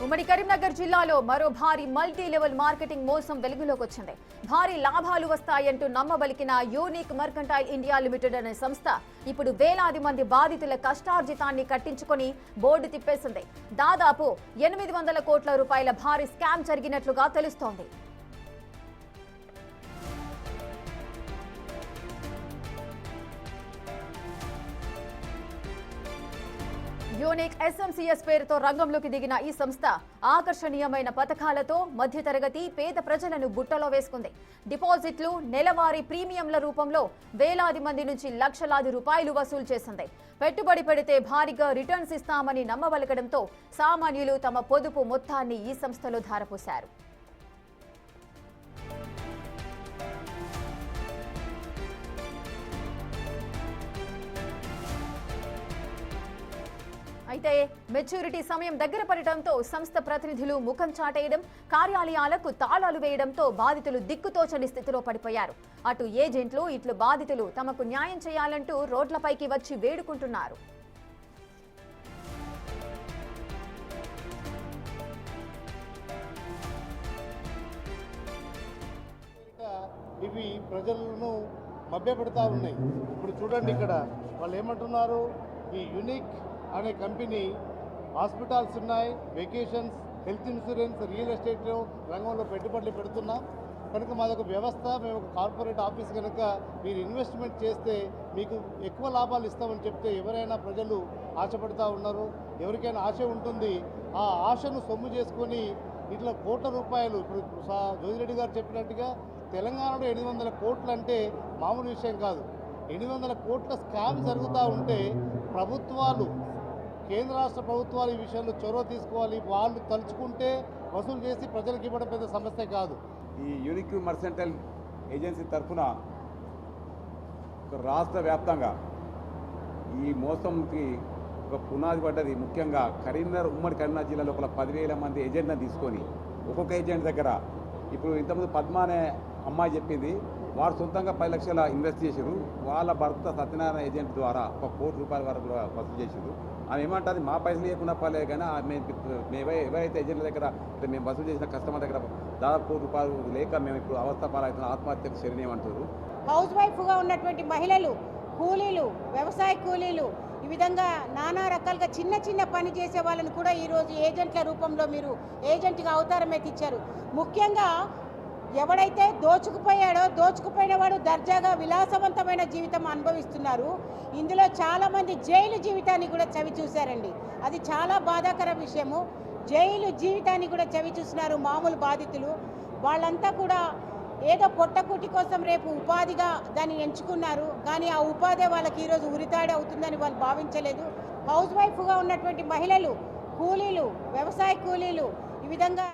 ఉమ్మడి కరీంనగర్ జిల్లాలో మరో భారీ మల్టీ లెవెల్ మార్కెటింగ్ మోసం వెలుగులోకి వచ్చింది. భారీ లాభాలు వస్తాయంటూ నమ్మబలికిన యూనిక్ మర్కంటైల్ ఇండియా లిమిటెడ్ అనే సంస్థ ఇప్పుడు వేలాది మంది బాధితుల కష్టార్జితాన్ని కట్టించుకొని బోర్డు తిప్పేసింది. దాదాపు 800 కోట్ల రూపాయల భారీ స్కామ్ జరిగినట్లుగా తెలుస్తోంది. యూనిక్ SMCS పేరుతో రంగంలోకి దిగిన ఈ సంస్థ ఆకర్షణీయమైన పథకాలతో మధ్యతరగతి పేద ప్రజలను బుట్టలో వేసుకుంది. డిపాజిట్లు, నెలవారీ ప్రీమియంల రూపంలో వేలాది మంది నుంచి లక్షలాది రూపాయలు వసూలు చేసింది. పెట్టుబడి పెడితే భారీగా రిటర్న్స్ ఇస్తామని నమ్మబలకడంతో సామాన్యులు తమ పొదుపు మొత్తాన్ని ఈ సంస్థలో ధారపోశారు. అయితే మెచ్యూరిటీ సమయం దగ్గర పడటంతో సంస్థ ప్రతినిధులు ముఖం చాటేయడం, కార్యాలయాలకు తాళాలు వేయడంతో బాధితులు దిక్కుతోచని స్థితిలో పడిపోయారు. అటు ఏజెంట్లు, ఇట్లు బాధితులు తమకు న్యాయం చేయాలంటూ రోడ్లపైకి వచ్చి వేడుకుంటున్నారు. ఇవి ప్రజలను మభ్యపెడతా ఉన్నాయి. ఇప్పుడు చూడండి, ఇక్కడ వాళ్ళు ఏమంటున్నారు, ఈ యూనిక్ అనే కంపెనీ హాస్పిటల్స్ ఉన్నాయి, vacations, health insurance, real estate రంగంలో పెట్టుబడులు పెడుతున్నాం కనుక మాదొక వ్యవస్థ, మేము ఒక కార్పొరేట్ ఆఫీస్ కనుక మీరు ఇన్వెస్ట్మెంట్ చేస్తే మీకు ఎక్కువ లాభాలు ఇస్తామని చెప్తే ఎవరైనా ప్రజలు ఆశపడుతూ ఉన్నారు. ఎవరికైనా ఆశ ఉంటుంది, ఆ ఆశను సొమ్ము చేసుకొని ఇట్లా కోట్ల రూపాయలు, ఇప్పుడు జోజిరెడ్డి గారు చెప్పినట్టుగా తెలంగాణలో 800 కోట్లు అంటే మామూలు విషయం కాదు. 800 కోట్ల స్కామ్ జరుగుతూ ఉంటే ప్రభుత్వాలు, కేంద్ర రాష్ట్ర ప్రభుత్వాలు ఈ విషయంలో చొరవ తీసుకోవాలి. వాళ్ళు తలుచుకుంటే వసూలు చేసి ప్రజలకు ఇవ్వడం పెద్ద సమస్య కాదు. ఈ యూనిక్ మర్కంటైల్ ఏజెన్సీ తరఫున రాష్ట్ర వ్యాప్తంగా ఈ మోసంకి ఒక పునాది పడ్డది. ముఖ్యంగా ఉమ్మడి కరీంనగర్ జిల్లా లోపల 10,000 మంది ఏజెంట్లను తీసుకొని ఒక్కొక్క ఏజెంట్ దగ్గర, ఇప్పుడు ఇంతకుముందు పద్మ అనే అమ్మాయి చెప్పింది, వారు సొంతంగా 10 లక్షల ఇన్వెస్ట్ చేశారు. వాళ్ళ భర్త సత్యనారాయణ ఏజెంట్ ద్వారా 1 కోటి రూపాయల వరకు వసూలు చేశారు. ఆమె ఏమంటుంది, మా పైసలు లేకుండా పర్లేదు కానీ మేము ఎవరైతే ఏజెంట్ల దగ్గర మేము వసూలు చేసిన కస్టమర్ దగ్గర దాదాపు 1 కోటి రూపాయలు లేక మేము ఇప్పుడు అవస్థ పాలవుతున్న ఆత్మహత్యకు శరణ్యమంటారు. హౌస్ వైఫ్గా ఉన్నటువంటి మహిళలు, కూలీలు, వ్యవసాయ కూలీలు, ఈ విధంగా నానా రకాలుగా చిన్న చిన్న పని చేసే వాళ్ళని కూడా ఈరోజు ఏజెంట్ల రూపంలో మీరు ఏజెంట్గా అవతారం ఎత్తిచ్చారు. ముఖ్యంగా ఎవడైతే దోచుకుపోయాడో, దోచుకుపోయిన వాడు దర్జాగా విలాసవంతమైన జీవితం అనుభవిస్తున్నారు. ఇందులో చాలామంది జైలు జీవితాన్ని కూడా చవి చూశారండి. అది చాలా బాధాకర విషయము. జైలు జీవితాన్ని కూడా చవి చూస్తున్నారు మామూలు బాధితులు. వాళ్ళంతా కూడా ఏదో పొట్టకుటి కోసం రేపు ఉపాధిగా దాన్ని ఎంచుకున్నారు, కానీ ఆ ఉపాధి వాళ్ళకి ఈరోజు ఉరితాడి అవుతుందని వాళ్ళు భావించలేదు. హౌస్ వైఫ్గా ఉన్నటువంటి మహిళలు, కూలీలు, వ్యవసాయ కూలీలు, ఈ విధంగా